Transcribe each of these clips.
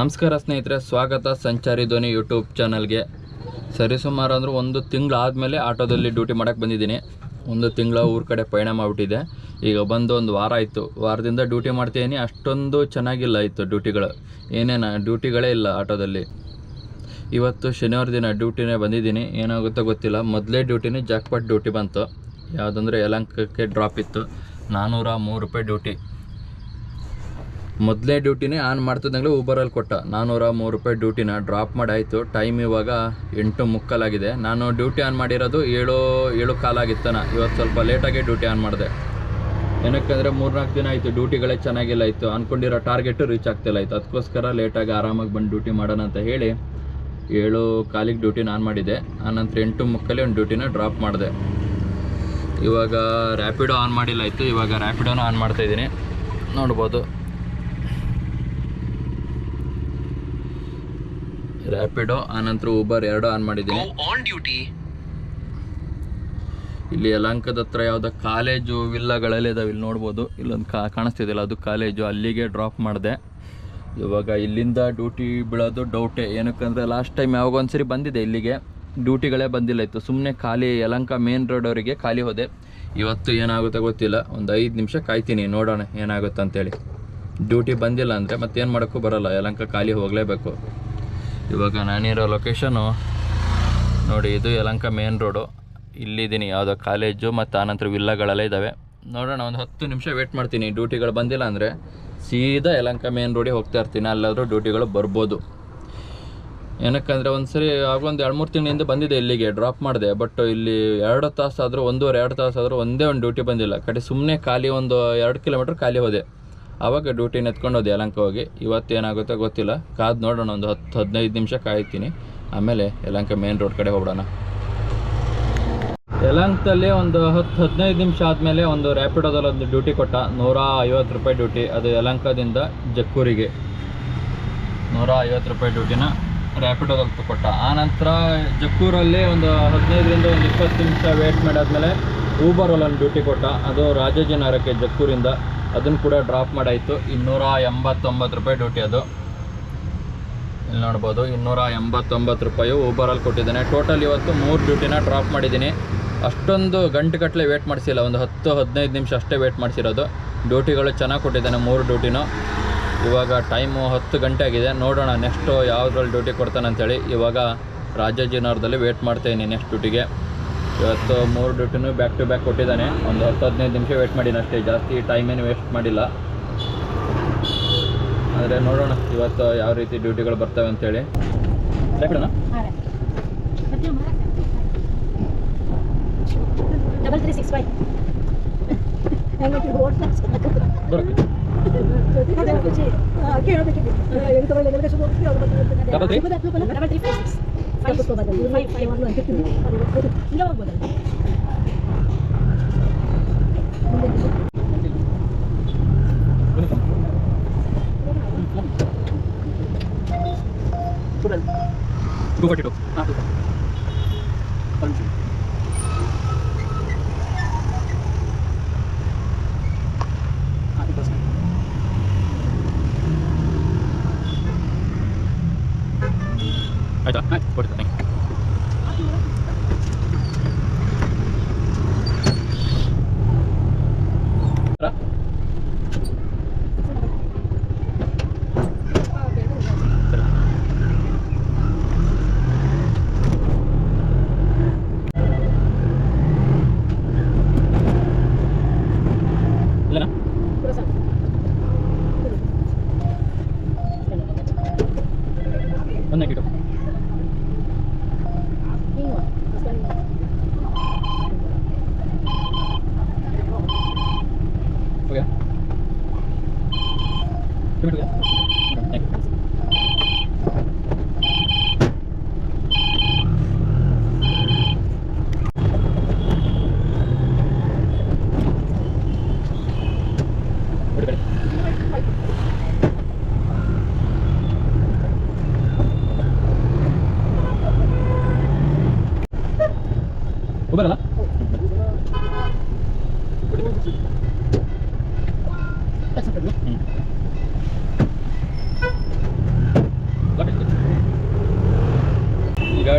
ನಮಸ್ಕಾರ ಸ್ನೇಹಿತರೆ, ಸ್ವಾಗತ ಸಂಚಾರಿ ಧ್ವನಿ ಯೂಟ್ಯೂಬ್ ಚಾನಲ್ಗೆ. ಸರಿಸುಮಾರು ಅಂದ್ರೆ ಒಂದು ತಿಂಗಳು ಆದಮೇಲೆ ಆಟೋದಲ್ಲಿ ಡ್ಯೂಟಿ ಮಾಡೋಕ್ಕೆ ಬಂದಿದ್ದೀನಿ. ಒಂದು ತಿಂಗಳ ಊರ ಕಡೆ ಪಯಣ ಮಾಡಿಬಿಟ್ಟಿದೆ. ಈಗ ಬಂದು ಒಂದು ವಾರ ಆಯಿತು. ವಾರದಿಂದ ಡ್ಯೂಟಿ ಮಾಡ್ತಿದ್ದೀನಿ. ಅಷ್ಟೊಂದು ಚೆನ್ನಾಗಿಲ್ಲ ಇತ್ತು ಡ್ಯೂಟಿಗಳು, ಡ್ಯೂಟಿಗಳೇ ಇಲ್ಲ ಆಟೋದಲ್ಲಿ. ಇವತ್ತು ಶನಿವಾರ ದಿನ ಡ್ಯೂಟಿನೇ ಬಂದಿದ್ದೀನಿ. ಏನಾಗುತ್ತೋ ಗೊತ್ತಿಲ್ಲ. ಮೊದಲೇ ಡ್ಯೂಟಿನೇ ಜಾಕ್ಪಾಟ್ ಡ್ಯೂಟಿ ಬಂತು. ಯಾವುದಂದ್ರೆ ಯಲಹಂಕಕ್ಕೆ ಡ್ರಾಪ್ ಇತ್ತು. 403 ರೂಪಾಯಿ ಡ್ಯೂಟಿ. ಮೊದಲೇ ಡ್ಯೂಟಿನೇ ಆನ್ ಮಾಡ್ತಿದ್ದಂಗೆ ಊಬರಲ್ಲಿ ಕೊಟ್ಟ 403 ರೂಪಾಯಿ ಡ್ಯೂಟಿನ ಡ್ರಾಪ್ ಮಾಡಾಯಿತು. ಟೈಮ್ ಇವಾಗ 8:45 ಆಗಿದೆ. ನಾನು ಡ್ಯೂಟಿ ಆನ್ ಮಾಡಿರೋದು 7 ಕಾಲಾಗಿತ್ತಾನ. ಇವತ್ತು ಸ್ವಲ್ಪ ಲೇಟಾಗಿ ಡ್ಯೂಟಿ ಆನ್ ಮಾಡಿದೆ. ಏನಕ್ಕಂದರೆ 3-4 ದಿನ ಆಯಿತು ಡ್ಯೂಟಿಗಳೇ ಚೆನ್ನಾಗಿಲ್ಲ ಇತ್ತು. ಅಂದ್ಕೊಂಡಿರೋ ಟಾರ್ಗೆಟು ರೀಚ್ ಆಗ್ತಿಲ್ಲ ಇತ್ತು. ಅದಕ್ಕೋಸ್ಕರ ಲೇಟಾಗಿ ಆರಾಮಾಗಿ ಬಂದು ಡ್ಯೂಟಿ ಮಾಡೋಣ ಅಂತ ಹೇಳಿ 7 ಕಾಲಿಗೆ ಡ್ಯೂಟಿನ ಆನ್ ಮಾಡಿದೆ. ಆನಂತರ 8:30 ಒಂದು ಡ್ಯೂಟಿನ ಡ್ರಾಪ್ ಮಾಡಿದೆ. ಇವಾಗ ರ್ಯಾಪಿಡೋ ಆನ್ ಮಾಡಿಲ್ಲ ಇತ್ತು. ಇವಾಗ ರ್ಯಾಪಿಡೋನ ಆನ್ ಮಾಡ್ತಾಯಿದ್ದೀನಿ, ನೋಡ್ಬೋದು. ರ್ಯಾಪಿಡೋ ಆನಂತರ ಊಬರ್ 2 ಆನ್ ಮಾಡಿದ್ದೀನಿ. ಇಲ್ಲಿ ಯಲಹಂಕದ ಹತ್ರ ಯಾವುದೋ ಕಾಲೇಜು ವಿಲ್ಲಗಳೆಲ್ಲ ಇದಾವೆ. ಇಲ್ಲಿ ನೋಡ್ಬೋದು, ಇಲ್ಲೊಂದು ಕಾಣಿಸ್ತಿದೆಯಲ್ಲ, ಅದು ಕಾಲೇಜು. ಅಲ್ಲಿಗೆ ಡ್ರಾಪ್ ಮಾಡಿದೆ. ಇವಾಗ ಇಲ್ಲಿಂದ ಡ್ಯೂಟಿ ಬೀಳೋದು ಡೌಟೇ. ಏನಕ್ಕಂದರೆ ಲಾಸ್ಟ್ ಟೈಮ್ ಯಾವಾಗೊಂದ್ಸರಿ ಬಂದಿದೆ ಇಲ್ಲಿಗೆ, ಡ್ಯೂಟಿಗಳೇ ಬಂದಿಲ್ಲ ಇತ್ತು. ಸುಮ್ಮನೆ ಖಾಲಿ ಯಲಹಂಕ ಮೇನ್ ರೋಡ್ ಅವರಿಗೆ ಖಾಲಿ ಹೋದೆ. ಇವತ್ತು ಏನಾಗುತ್ತೆ ಗೊತ್ತಿಲ್ಲ. ಒಂದು 5 ನಿಮಿಷ ಕಾಯ್ತೀನಿ, ನೋಡೋಣ ಏನಾಗುತ್ತೆ ಅಂತೇಳಿ. ಡ್ಯೂಟಿ ಬಂದಿಲ್ಲ ಅಂದರೆ ಮತ್ತೇನು ಮಾಡೋಕ್ಕೂ ಬರೋಲ್ಲ. ಯಲಹಂಕ ಖಾಲಿ ಹೋಗಲೇಬೇಕು. ಇವಾಗ ನಾನಿರೋ ಲೊಕೇಶನು ನೋಡಿ, ಇದು ಯಲಹಂಕ ಮೇನ್ ರೋಡು. ಇಲ್ಲಿದ್ದೀನಿ. ಯಾವುದೋ ಕಾಲೇಜು ಮತ್ತು ಆನಂತರ ವಿಲ್ಲಗಳೆಲ್ಲ ಇದ್ದಾವೆ. ನೋಡೋಣ, ಒಂದು 10 ನಿಮಿಷ ವೇಟ್ ಮಾಡ್ತೀನಿ. ಡ್ಯೂಟಿಗಳು ಬಂದಿಲ್ಲ ಅಂದರೆ ಸೀದಾ ಯಲಹಂಕ ಮೇನ್ ರೋಡಿಗೆ ಹೋಗ್ತಾ ಇರ್ತೀನಿ. ಅಲ್ಲಾದರೂ ಡ್ಯೂಟಿಗಳು ಬರ್ಬೋದು. ಏನಕ್ಕಂದರೆ ಒಂದು 2-3 ತಿಂಗಳಿಂದ ಬಂದಿದೆ ಇಲ್ಲಿಗೆ, ಡ್ರಾಪ್ ಮಾಡಿದೆ. ಬಟ್ ಇಲ್ಲಿ 2 ತಾಸಾದರೂ 1.5-2 ತಾಸಾದರೂ ಒಂದೇ ಒಂದು ಡ್ಯೂಟಿ ಬಂದಿಲ್ಲ. ಕಡೆ ಸುಮ್ಮನೆ ಖಾಲಿ ಒಂದು 2 ಕಿಲೋಮೀಟ್ರ್ ಖಾಲಿ ಹೋದೆ. ಆವಾಗ ಡ್ಯೂಟಿನ ಎತ್ಕೊಂಡು ಹೋದೆ ಯಲಹಂಕ ಹೋಗಿ. ಇವತ್ತೇನಾಗುತ್ತೋ ಗೊತ್ತಿಲ್ಲ, ಕಾದು ನೋಡೋಣ. ಒಂದು 10-15 ನಿಮಿಷ ಕಾಯ್ತೀನಿ, ಆಮೇಲೆ ಯಲಹಂಕ ಮೇನ್ ರೋಡ್ ಕಡೆ ಹೋಗೋಣ. ಯಲಹಂಕದಲ್ಲಿ ಒಂದು 10-15 ನಿಮಿಷ ಆದಮೇಲೆ ಒಂದು ರ್ಯಾಪಿಡೋದಲ್ಲಿ ಒಂದು ಡ್ಯೂಟಿ ಕೊಟ್ಟ. 150 ರೂಪಾಯಿ ಡ್ಯೂಟಿ. ಅದು ಯಲಹಂಕದಿಂದ ಜಕ್ಕೂರಿಗೆ 150 ರೂಪಾಯಿ ಡ್ಯೂಟಿನ ರ್ಯಾಪಿಡೋದಲ್ಲಿ ಕೊಟ್ಟ. ಆನಂತರ ಜಕ್ಕೂರಲ್ಲಿ ಒಂದು 15ರಿಂದ 20 ನಿಮಿಷ ವೇಟ್ ಮಾಡಾದ್ಮೇಲೆ ಊಬರಲ್ಲಿ ಒಂದು ಡ್ಯೂಟಿ ಕೊಟ್ಟ. ಅದು ರಾಜಾಜಿನಗರಕ್ಕೆ ಜಕ್ಕೂರಿಂದ. ಅದನ್ನು ಕೂಡ ಡ್ರಾಪ್ ಮಾಡಾಯಿತು. 289 ರೂಪಾಯಿ ಡ್ಯೂಟಿ ಅದು. ಇಲ್ಲಿ ನೋಡ್ಬೋದು, 289 ರೂಪಾಯಿ ಊಬರಲ್ಲಿ ಕೊಟ್ಟಿದ್ದಾನೆ. ಟೋಟಲ್ ಇವತ್ತು 3 ಡ್ಯೂಟಿನ ಡ್ರಾಪ್ ಮಾಡಿದ್ದೀನಿ. ಅಷ್ಟೊಂದು ಗಂಟೆಗಟ್ಟಲೆ ವೇಟ್ ಮಾಡಿಸಿಲ್ಲ, ಒಂದು 10-15 ನಿಮಿಷ ಅಷ್ಟೇ ವೇಟ್ ಮಾಡಿಸಿರೋದು. ಡ್ಯೂಟಿಗಳು ಚೆನ್ನಾಗಿ ಕೊಟ್ಟಿದ್ದಾನೆ, 3 ಡ್ಯೂಟಿನೂ. ಇವಾಗ ಟೈಮು 10 ಗಂಟೆ ಆಗಿದೆ. ನೋಡೋಣ ನೆಕ್ಸ್ಟು ಯಾವುದ್ರಲ್ಲಿ ಡ್ಯೂಟಿ ಕೊಡ್ತಾನೆ ಅಂತೇಳಿ. ಇವಾಗ ರಾಜಾಜಿನಗರದಲ್ಲಿ ವೇಟ್ ಮಾಡ್ತಾಯಿದ್ದೀನಿ ನೆಕ್ಸ್ಟ್ ಡ್ಯೂಟಿಗೆ. ಇವತ್ತು 3 ಡ್ಯೂಟಿನೂ ಬ್ಯಾಕ್ ಟು ಬ್ಯಾಕ್ ಕೊಟ್ಟಿದ್ದಾನೆ. ಒಂದು 10-15 ನಿಮಿಷ ವೇಟ್ ಮಾಡಿದ್ದೀನಿ ಅಷ್ಟೇ, ಜಾಸ್ತಿ ಟೈಮೇನು ವೇಸ್ಟ್ ಮಾಡಿಲ್ಲ. ಆದರೆ ನೋಡೋಣ ಇವತ್ತು ಯಾವ ರೀತಿ ಡ್ಯೂಟಿಗಳು ಬರ್ತವೆ ಅಂತೇಳಿ. ಬಿಡೋಣ. 3365 242. ಆಯ್ತಾ? ಕೊಡ್ತೀನಿ. ಇಲ್ಲನಾ? ಒಂದು ಕಿಲೋ. ಓಕೆ. ಬರಲ್ಲ.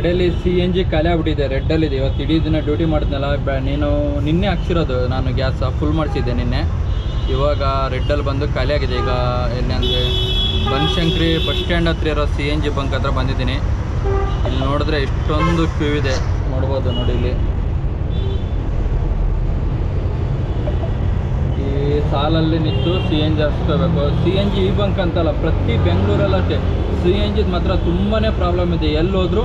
ಗಾಡಿಯಲ್ಲಿ CNG ಖಾಲಿ ಆಗ್ಬಿಟ್ಟಿದೆ, ರೆಡ್ಡಲ್ಲಿದೆ. ಇವತ್ತು ಇಡೀ ದಿನ ಡ್ಯೂಟಿ ಮಾಡಿದ್ನಲ್ಲ, ನೀನು ನಿನ್ನೆ ಹಾಕ್ಸಿರೋದು ನಾನು ಗ್ಯಾಸ್ ಫುಲ್ ಮಾಡಿಸಿದ್ದೆ ನಿನ್ನೆ. ಇವಾಗ ರೆಡ್ಡಲ್ಲಿ ಬಂದು ಖಾಲಿ ಆಗಿದೆ. ಈಗ ಎಲ್ಲಿ ಅಂದರೆ ಬನಶಂಕರಿ ಬಸ್ ಸ್ಟ್ಯಾಂಡ್ ಹತ್ರ ಇರೋ CNG ಬಂಕ್ ಹತ್ರ ಬಂದಿದ್ದೀನಿ. ಇಲ್ಲಿ ನೋಡಿದ್ರೆ ಇಷ್ಟೊಂದು ಕ್ಯೂ ಇದೆ, ನೋಡ್ಬೋದು ನೋಡಿ. ಇಲ್ಲಿ ಈ ಸಾಲಲ್ಲಿ ನಿಂತು CNG ಹಾಕ್ಸ್ಕೋಬೇಕು. CNG ಈ ಬಂಕ್ ಅಂತಲ್ಲ, ಪ್ರತಿ ಬೆಂಗಳೂರಲ್ಲಷ್ಟೇ CNG ಮಾತ್ರ ತುಂಬಾ ಪ್ರಾಬ್ಲಮ್ ಇದೆ. ಎಲ್ಲೋದ್ರೂ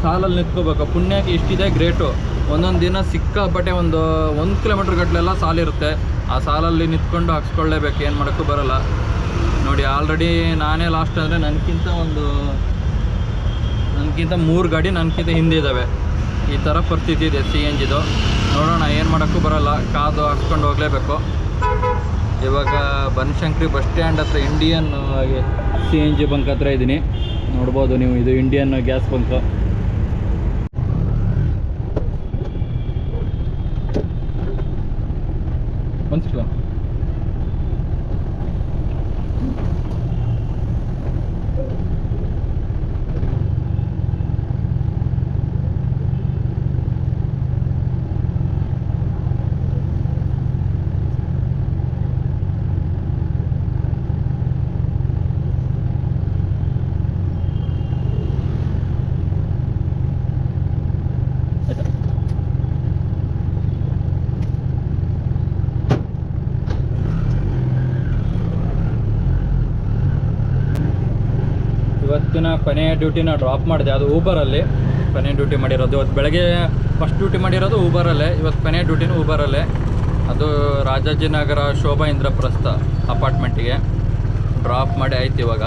ಸಾಲಲ್ಲಿ ನಿಂತ್ಕೋಬೇಕು. ಪುಣ್ಯಕ್ಕೆ ಇಷ್ಟಿದೆ, ಗ್ರೇಟು. ಒಂದೊಂದು ದಿನ ಸಿಕ್ಕಾಪಟ್ಟೆ ಒಂದು ಕಿಲೋಮೀಟ್ರ್ ಗಟ್ಟಲೆಲ್ಲ ಸಾಲಿರುತ್ತೆ. ಆ ಸಾಲಲ್ಲಿ ನಿಂತ್ಕೊಂಡು ಹಾಕ್ಸ್ಕೊಳ್ಳೇಬೇಕು, ಏನು ಮಾಡೋಕ್ಕೂ ಬರೋಲ್ಲ. ನೋಡಿ ಆಲ್ರೆಡಿ ನಾನೇ ಲಾಸ್ಟ್ ಅಂದರೆ ನನಗಿಂತ 3 ಗಾಡಿ ನನಗಿಂತ ಹಿಂದೆ ಇದ್ದಾವೆ. ಈ ಥರ ಪರಿಸ್ಥಿತಿ ಇದೆ CNGದು. ನೋಡೋಣ, ಏನು ಮಾಡೋಕ್ಕೂ ಬರೋಲ್ಲ, ಕಾದು ಹಾಕ್ಸ್ಕೊಂಡು ಹೋಗಲೇಬೇಕು. ಇವಾಗ ಬನಶಂಕರಿ ಬಸ್ ಸ್ಟ್ಯಾಂಡ್ ಹತ್ರ ಇಂಡಿಯನ್ CNG ಬಂಕ್ ಹತ್ರ ಇದ್ದೀನಿ, ನೋಡ್ಬೋದು ನೀವು. ಇದು ಇಂಡಿಯನ್ ಗ್ಯಾಸ್ ಬಂಕ್. ಒಂದು ಇವತ್ತಿನ ಕೊನೆಯ ಡ್ಯೂಟಿನ ಡ್ರಾಪ್ ಮಾಡಿದೆ, ಅದು ಊಬರಲ್ಲಿ ಕೊನೆಯ ಡ್ಯೂಟಿ ಮಾಡಿರೋದು. ಇವತ್ತು ಬೆಳಗ್ಗೆ ಫಸ್ಟ್ ಡ್ಯೂಟಿ ಮಾಡಿರೋದು ಊಬರಲ್ಲೇ, ಇವತ್ತು ಕೊನೆಯ ಡ್ಯೂಟಿನೂ ಊಬರಲ್ಲೇ. ಅದು ರಾಜಾಜಿನಗರ ಶೋಭಾ ಇಂದ್ರಪ್ರಸ್ಥ ಅಪಾರ್ಟ್ಮೆಂಟಿಗೆ ಡ್ರಾಪ್ ಮಾಡಿ ಆಯ್ತು. ಇವಾಗ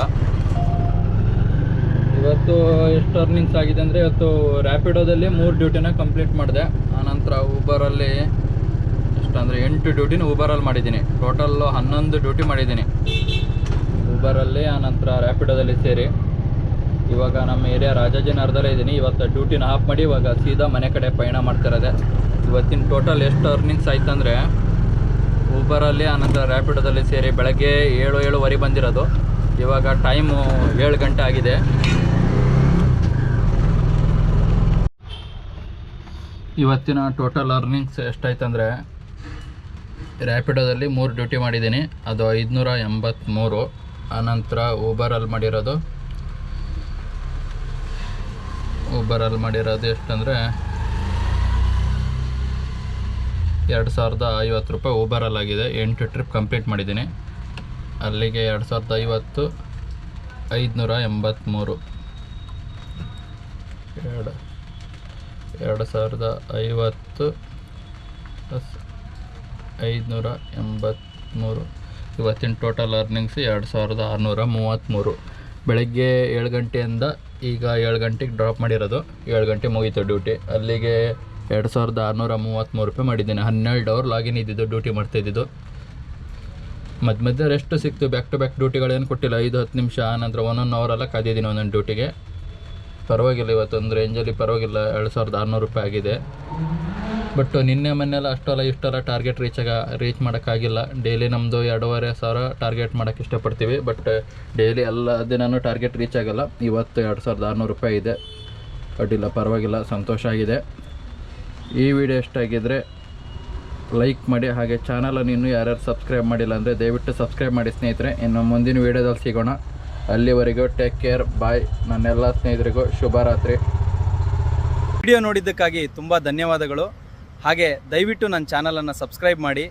ಇವತ್ತು ಎಷ್ಟು ಅರ್ನಿಂಗ್ಸ್ ಆಗಿದೆ ಅಂದರೆ, ಇವತ್ತು ರ್ಯಾಪಿಡೋದಲ್ಲಿ 3 ಡ್ಯೂಟಿನ ಕಂಪ್ಲೀಟ್ ಮಾಡಿದೆ. ಆನಂತರ ಊಬರಲ್ಲಿ ಎಷ್ಟಂದರೆ 8 ಡ್ಯೂಟಿನ ಊಬರಲ್ಲಿ ಮಾಡಿದ್ದೀನಿ. ಟೋಟಲ್ಲು 11 ಡ್ಯೂಟಿ ಮಾಡಿದ್ದೀನಿ ಊಬರಲ್ಲಿ, ಆನಂತರ ರ್ಯಾಪಿಡೋದಲ್ಲಿ ಸೇರಿ. ಇವಾಗ ನಮ್ಮ ಏರಿಯಾ ರಾಜಾಜಿನಗರದಲ್ಲೇ ಇದ್ದೀನಿ. ಇವತ್ತು ಡ್ಯೂಟಿನ ಆಫ್ ಮಾಡಿ ಇವಾಗ ಸೀದಾ ಮನೆ ಕಡೆ ಪಯಣ ಮಾಡ್ತಿರೋದೆ. ಇವತ್ತಿನ ಟೋಟಲ್ ಎಷ್ಟು ಅರ್ನಿಂಗ್ಸ್ ಆಯ್ತಂದರೆ, ಊಬರಲ್ಲಿ ಆನಂತರ ರ್ಯಾಪಿಡೋದಲ್ಲಿ ಸೇರಿ ಬೆಳಗ್ಗೆ 7:07 ಬಂದಿರೋದು. ಇವಾಗ ಟೈಮು 7 ಗಂಟೆ ಆಗಿದೆ. ಇವತ್ತಿನ ಟೋಟಲ್ ಅರ್ನಿಂಗ್ಸ್ ಎಷ್ಟಾಯ್ತಂದರೆ, ರ್ಯಾಪಿಡೋದಲ್ಲಿ 3 ಡ್ಯೂಟಿ ಮಾಡಿದ್ದೀನಿ, ಅದು 583. ಆನಂತರ ಊಬರಲ್ಲಿ ಮಾಡಿರೋದು ಎಷ್ಟಂದರೆ 2050 ರೂಪಾಯಿ ಊಬರಲ್ಲಾಗಿದೆ. 8 ಟ್ರಿಪ್ ಕಂಪ್ಲೀಟ್ ಮಾಡಿದ್ದೀನಿ. ಅಲ್ಲಿಗೆ 2050 583 2050 583. ಇವತ್ತಿನ ಟೋಟಲ್ ಅರ್ನಿಂಗ್ಸ್ 2633. ಬೆಳಗ್ಗೆ 7 ಗಂಟೆಯಿಂದ ಈಗ 7 ಗಂಟೆಗೆ ಡ್ರಾಪ್ ಮಾಡಿರೋದು. 7 ಗಂಟೆ ಮುಗೀತು ಡ್ಯೂಟಿ. ಅಲ್ಲಿಗೆ 2633 ರೂಪಾಯಿ ಮಾಡಿದ್ದೀನಿ. 12 ಅವರ್ ಲಾಗಿನ್ ಇದ್ದಿದ್ದು, ಡ್ಯೂಟಿ ಮಾಡ್ತಾಯಿದ್ದಿದ್ದು. ಮಧ್ಯೆ ರೆಸ್ಟ್ ಸಿಕ್ತು. ಬ್ಯಾಕ್ ಟು ಬ್ಯಾಕ್ ಡ್ಯೂಟಿಗಳೇನು ಕೊಟ್ಟಿಲ್ಲ, 5-10 ನಿಮಿಷ. ಆನಂತರ 1 ಅವರೆಲ್ಲ ಕಾದಿದ್ದೀನಿ ಒಂದೊಂದು ಡ್ಯೂಟಿಗೆ. ಪರವಾಗಿಲ್ಲ, ಇವತ್ತೊಂದು ರೇಂಜಲ್ಲಿ ಪರವಾಗಿಲ್ಲ. 2600 ರೂಪಾಯಿ ಆಗಿದೆ. ಬಟ್ ನಿನ್ನೆ ಮೊನ್ನೆಲ್ಲ ಇಷ್ಟೆಲ್ಲ ಟಾರ್ಗೆಟ್ ರೀಚ್ ಮಾಡೋಕ್ಕಾಗಿಲ್ಲ. ಡೈಲಿ ನಮ್ಮದು 2500 ಟಾರ್ಗೆಟ್ ಮಾಡೋಕ್ಕೆ ಇಷ್ಟಪಡ್ತೀವಿ. ಬಟ್ ಡೈಲಿ ಎಲ್ಲ ದಿನವೂ ಟಾರ್ಗೆಟ್ ರೀಚ್ ಆಗೋಲ್ಲ. ಇವತ್ತು 2600 ರೂಪಾಯಿ ಇದೆ. ಅಡ್ಡಿಲ್ಲ, ಪರವಾಗಿಲ್ಲ, ಸಂತೋಷ ಆಗಿದೆ. ಈ ವಿಡಿಯೋ ಇಷ್ಟಾಗಿದ್ದರೆ ಲೈಕ್ ಮಾಡಿ. ಹಾಗೆ ಚಾನಲನ್ನು ಇನ್ನೂ ಯಾರ್ಯಾರು ಸಬ್ಸ್ಕ್ರೈಬ್ ಮಾಡಿಲ್ಲ ಅಂದರೆ ದಯವಿಟ್ಟು ಸಬ್ಸ್ಕ್ರೈಬ್ ಮಾಡಿ ಸ್ನೇಹಿತರೆ. ಇನ್ನು ಮುಂದಿನ ವೀಡಿಯೋದಲ್ಲಿ ಸಿಗೋಣ. ಅಲ್ಲಿವರೆಗೂ ಟೇಕ್ ಕೇರ್, ಬಾಯ್. ನನ್ನೆಲ್ಲ ಸ್ನೇಹಿತರಿಗೂ ಶುಭರಾತ್ರಿ. ವಿಡಿಯೋ ನೋಡಿದ್ದಕ್ಕಾಗಿ ತುಂಬ ಧನ್ಯವಾದಗಳು. ಹಾಗೆ ದಯವಿಟ್ಟು ನನ್ನ ಚಾನಲನ್ನು ಸಬ್ಸ್ಕ್ರೈಬ್ ಮಾಡಿ.